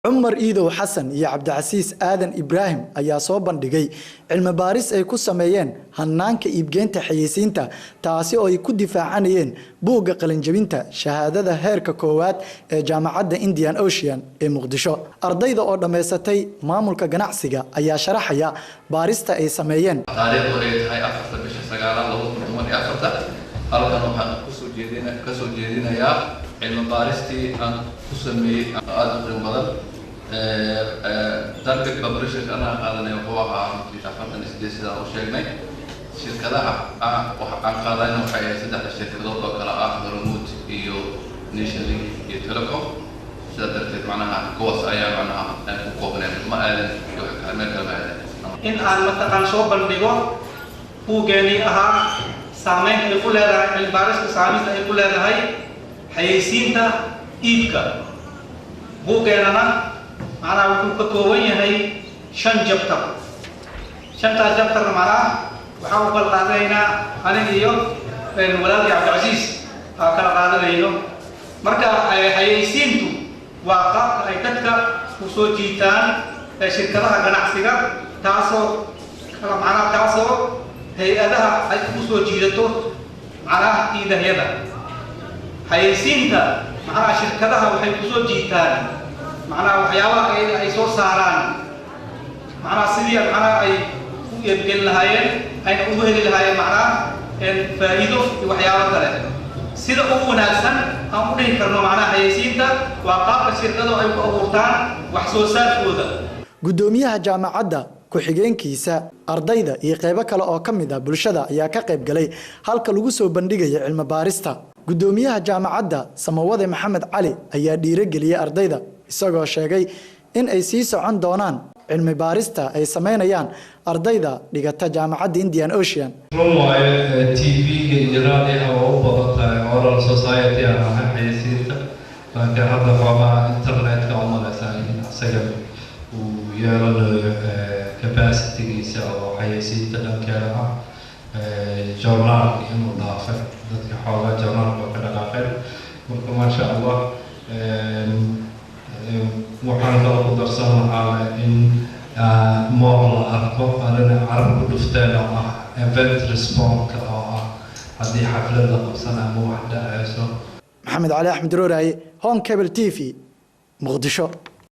عمر إيدو حسن يا عبد العزيز آدن إبراهيم أيا صوبان دقي علم باريس أي كسميين هنانك إبجين تحييسينتا تاسي أو يكون دفاعانيين بوغ قلنجبينتا شهادة هيركا كوات جامعة إنديان أوشيان مقدشو أرضيدا أو دميستي مامولكا جناعسيغا أيا شرحيا باريستا أي سميين تاريخ وريت هاي أفرت بش سجارة لو تمني أفرت هلكن waxaan kasoo jeedinayaa cilmi baaristii aan ku sameeyay aad u badan target publishing ana qaadanay wuxuu ahaa shaqadan sida oo sheegnay shirkadaha waxaan qaadanay waxay saddex shirkadood oo kala ah Hormuud iyo Nation Link iyo Telecom sida darteed macnaha kuwaas ayaa macnaha ku koobnay ma aadan iyo America ma aadan in aan mataqaan soo bandhigo buugeeni ahaa سامين يقول هذا البارس كسامين يقول هذا هاي حيسينتا إيبكا بوجينا أنا بقول كوين هاي شن جبتر شن جبتر معنا وحاول قلنا أنا اليوم الولاد عبد العزيز كلا قاعد لينو مركا حيسينتو واقع أيتك وسوجيتان شركتها جناحسيرة تاسو كلا معنا تاسو هيئتها أي كوسو جيرتو معناها إذا هيدا حيسينتا معناها شركتها وحي كوسو جيتان معناها وحياوها أي صور ساران معناها سيديا معناها أي يبقى لهاين أي أوهل لهاين معناها فايدو وحياوها كله سيدا أوه ناسن أمونه كرنو معناها حيسينتا وقاق شركتها أي كأورتان وحسوسات فودا قدوميها جامعة ku-xigeenkiisa ardayda iyo qaybo kale oo ka mid ah bulshada ayaa ka qayb galay halka lagu soo bandhigay cilmi baarista gudoomiyaha jaamacadda Samawade Maxamed Cali ayaa dhiirigeliyay ardayda isagoo sheegay in ay sii socon doonaan cilmi baarista ay sameynayaan ardayda dhigata jaamacadda Indian Ocean TV-ga iyo raadiyaha oo u badan oral society ama xayeysiinta laakiin hadda waa internet-ka oo malaysaan asaga yeelanayo capacity-giisa oo xayeysiinta dhankeeda ah journal inuu dhaafay dadka xoogaa journalka ka dhaqaaqeen marka maasha allah waxaan kaloo ku darsan lahaa in moor la arko arrin carabku dhufteen oo ah event response oo ah haddii xaflad la qabsan ama wax dhacayso maxamed cali axmed rooraye Home Cable TV muqdisho